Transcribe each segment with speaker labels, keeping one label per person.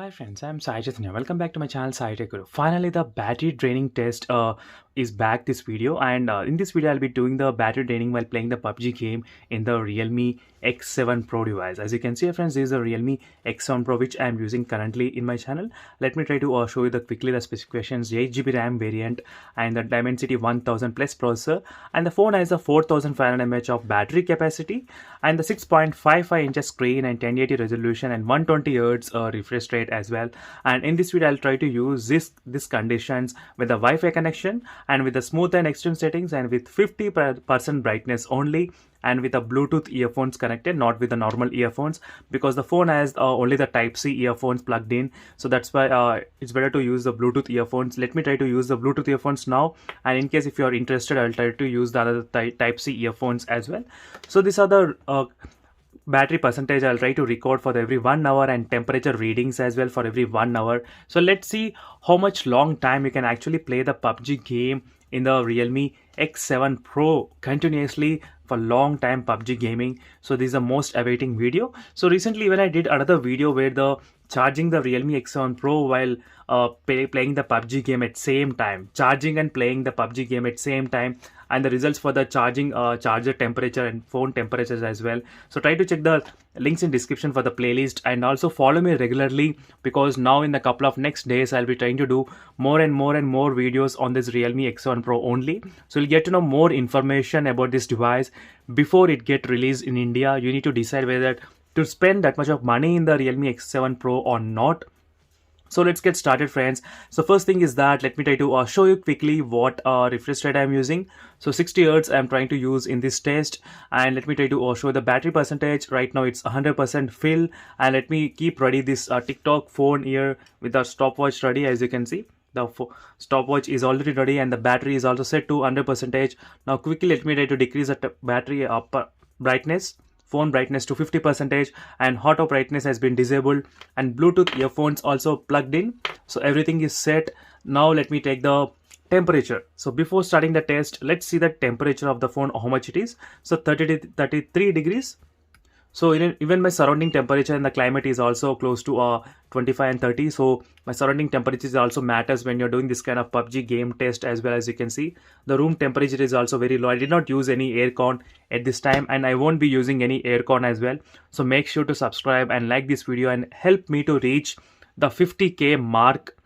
Speaker 1: Hi friends, I'm Sai Chaitanya. Welcome back to my channel Sai Tech Guru. Finally, the battery draining test is back this video, and in this video I'll be doing the battery draining while playing the PUBG game in the Realme X7 Pro device. As you can see, friends, this is a Realme X7 Pro which I'm using currently in my channel. Let me try to show you quickly the specifications: 8GB RAM variant and the Dimensity 1000 plus processor, and the phone has a 4500 mAh of battery capacity and the 6.55 inches screen and 1080 resolution and 120 Hz refresh rate as well. And in this video I'll try to use these conditions with the Wi-Fi connection and with the smooth and extreme settings and with 50% brightness only, and with the Bluetooth earphones connected, not with the normal earphones, because the phone has only the Type-C earphones plugged in. So that's why it's better to use the Bluetooth earphones. Let me try to use the Bluetooth earphones now, and in case if you are interested, I'll try to use the other Type-C earphones as well. So these are the battery percentage I'll try to record for every 1 hour, and temperature readings as well for every 1 hour. So let's see how much long time you can actually play the PUBG game in the Realme X7 Pro continuously for long time PUBG gaming. So this is the most awaiting video. So recently when I did another video where the charging the Realme X7 Pro while playing the PUBG game at same time, charging and playing the PUBG game at same time, and the results for the charging charger temperature and phone temperatures as well. So try to check the links in description for the playlist, and also follow me regularly, because now in the couple of next days I'll be trying to do more and more videos on this Realme X7 Pro only. So you'll get to know more information about this device before it get released in India. You need to decide whether to spend that much of money in the Realme X7 Pro or not. So let's get started, friends. So first thing is that let me try to show you quickly what refresh rate I'm using. So 60 Hz I'm trying to use in this test, and let me try to show the battery percentage. Right now it's 100% fill, and let me keep ready this TikTok phone here with the stopwatch ready. As you can see, the stopwatch is already ready and the battery is also set to 100%. Now quickly let me try to decrease the battery brightness, phone brightness to 50%, and auto brightness has been disabled, and Bluetooth earphones also plugged in. So everything is set. Now let me take the temperature. So before starting the test, let's see the temperature of the phone, how much it is. So 30 to 33 degrees. So even my surrounding temperature and the climate is also close to 25 and 30. So my surrounding temperatures also matters when you're doing this kind of PUBG game test as well. As you can see, the room temperature is also very low. I did not use any aircon at this time, and I won't be using any aircon as well. So make sure to subscribe and like this video and help me to reach the 50k mark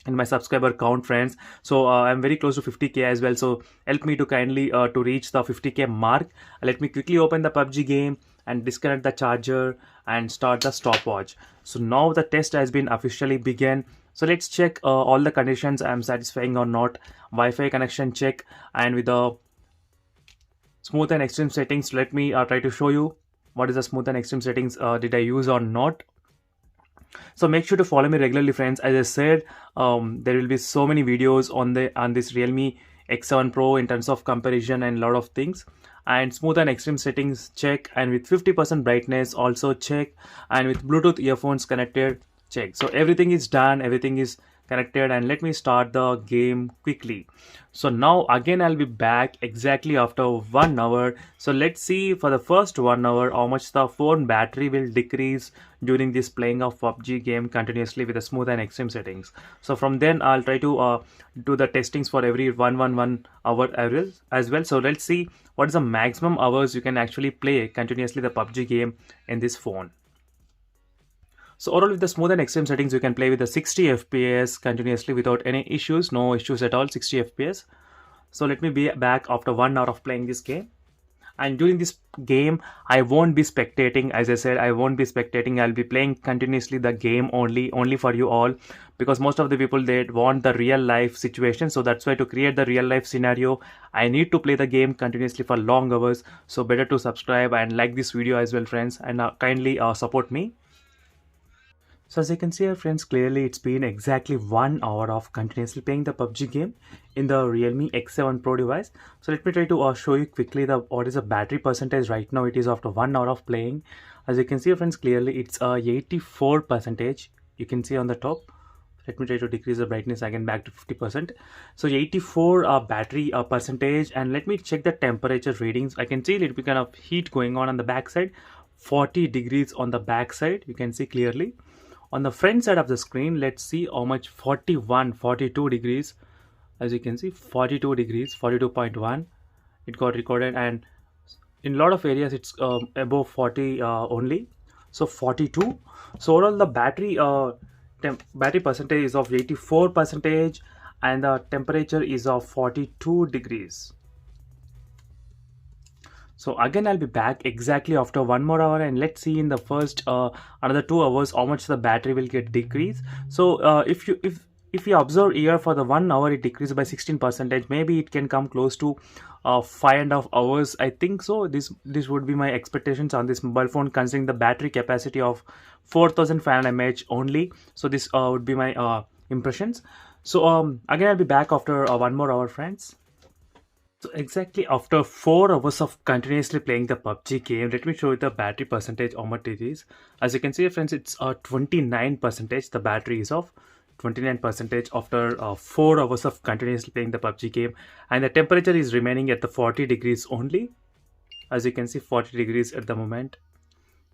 Speaker 1: in my subscriber count, friends. So I'm very close to 50k as well. So help me to kindly to reach the 50k mark. Let me quickly open the PUBG game and disconnect the charger and start the stopwatch. So now the test has been officially begun. So let's check all the conditions I'm satisfying or not. Wi-Fi connection check, and with the smooth and extreme settings, let me try to show you what is the smooth and extreme settings did I use or not. So make sure to follow me regularly, friends. As I said, there will be so many videos on this Realme X7 Pro in terms of comparison and a lot of things. And smooth and extreme settings check, and with 50% brightness also check, and with Bluetooth earphones connected check. So everything is done, everything is connected, and let me start the game quickly. So now again I'll be back exactly after 1 hour. So let's see for the first 1 hour how much the phone battery will decrease during this playing of PUBG game continuously with the smooth and extreme settings. So from then I'll try to do the testings for every 1 hour as well. So let's see what is the maximum hours you can actually play continuously the PUBG game in this phone. So overall, with the smooth and extreme settings, you can play with the 60 FPS continuously without any issues, no issues at all, 60 FPS. So let me be back after 1 hour of playing this game. And during this game, I won't be spectating. As I said, I won't be spectating. I'll be playing continuously the game only for you all, because most of the people, they want the real life situation. So that's why to create the real life scenario, I need to play the game continuously for long hours. So better to subscribe and like this video as well, friends, and kindly support me. So as you can see here, friends, clearly it's been exactly 1 hour of continuously playing the PUBG game in the Realme X7 Pro device. So let me try to show you quickly what is the battery percentage right now. It is after 1 hour of playing. As you can see, friends, clearly it's 84%. You can see on the top. Let me try to decrease the brightness again back to 50%. So 84 battery percentage, and let me check the temperature readings. I can see a little bit kind of heat going on the back side. 40 degrees on the back side, you can see clearly. On the front side of the screen, let's see how much. 41, 42 degrees. As you can see, 42 degrees, 42.1 it got recorded, and in a lot of areas it's above 40 only. So 42. So overall the battery percentage is of 84 percentage, and the temperature is of 42 degrees. So again, I'll be back exactly after 1 more hour, and let's see in the first another 2 hours how much the battery will get decreased. So if you observe here, for the 1 hour it decreased by 16 percentage. Maybe it can come close to 5.5 hours, I think so. This would be my expectations on this mobile phone, considering the battery capacity of 4500 mAh only. So this would be my impressions. So again, I'll be back after 1 more hour, friends. So exactly after 4 hours of continuously playing the PUBG game, let me show you the battery percentage, how much it is. As you can see, friends, it's 29 percentage. The battery is of 29 percentage after 4 hours of continuously playing the PUBG game, and the temperature is remaining at the 40 degrees only. As you can see, 40 degrees at the moment.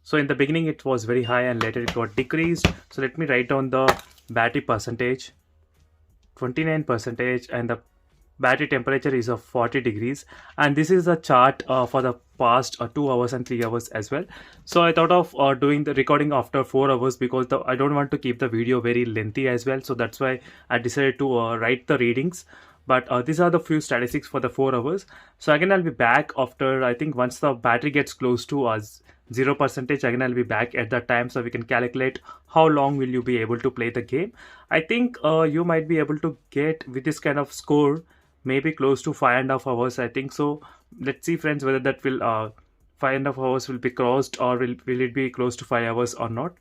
Speaker 1: So in the beginning it was very high, and later it got decreased. So let me write down the battery percentage, 29 percentage, and the battery temperature is of 40 degrees. And this is a chart for the past 2 hours and 3 hours as well. So I thought of doing the recording after 4 hours, because I don't want to keep the video very lengthy as well. So that's why I decided to write the readings. But these are the few statistics for the 4 hours. So again, I'll be back after, I think, once the battery gets close to 0 percentage. Again, I'll be back at that time, so we can calculate how long will you be able to play the game. I think you might be able to get, with this kind of score, maybe close to 5.5 hours, I think so. Let's see, friends, whether that will 5.5 hours will be crossed, or will it be close to 5 hours or not.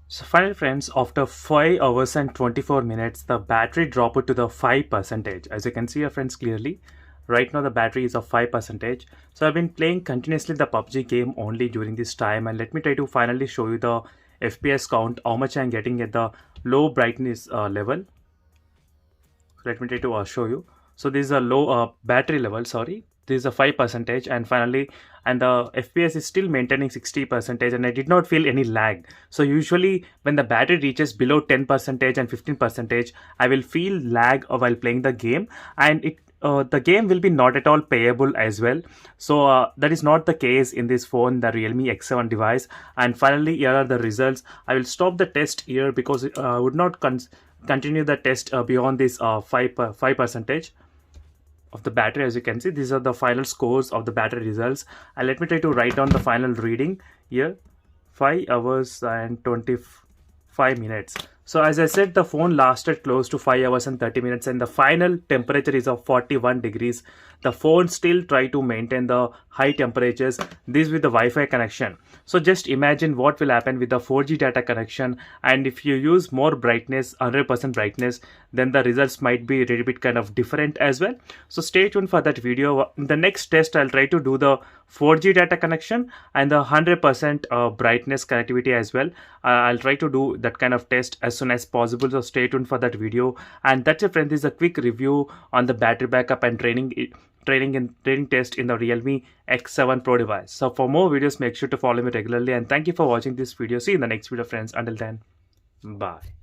Speaker 1: So finally, friends, after 5 hours and 24 minutes, the battery dropped to the 5 percentage. As you can see, friends, clearly right now the battery is of 5 percentage. So I've been playing continuously the PUBG game only during this time, and let me try to finally show you the FPS count, how much I'm getting at the low brightness level. Let me try to show you. So this is a low battery level, sorry, this is a 5 percentage, and finally, and the FPS is still maintaining 60 percentage, and I did not feel any lag. So usually when the battery reaches below 10 percentage and 15 percentage, I will feel lag while playing the game, and the game will be not at all playable as well. So that is not the case in this phone, the Realme X7 device. And finally, here are the results. I will stop the test here, because I would not continue the test beyond this 5 percentage of the battery. As you can see, these are the final scores of the battery results, and let me try to write down the final reading here. 5 hours and 25 minutes. So as I said, the phone lasted close to 5 hours and 30 minutes, and the final temperature is of 41 degrees. The phone still try to maintain the high temperatures, this with the Wi-Fi connection. So just imagine what will happen with the 4G data connection, and if you use more brightness, 100% brightness, then the results might be a little bit kind of different as well. So stay tuned for that video. In the next test, I'll try to do the 4G data connection and the 100% brightness connectivity as well. I'll try to do that kind of test as soon as possible, so stay tuned for that video. And that's it, friends. This is a quick review on the battery backup and training test in the Realme X7 Pro device. So for more videos, make sure to follow me regularly, and thank you for watching this video. See you in the next video, friends. Until then, bye.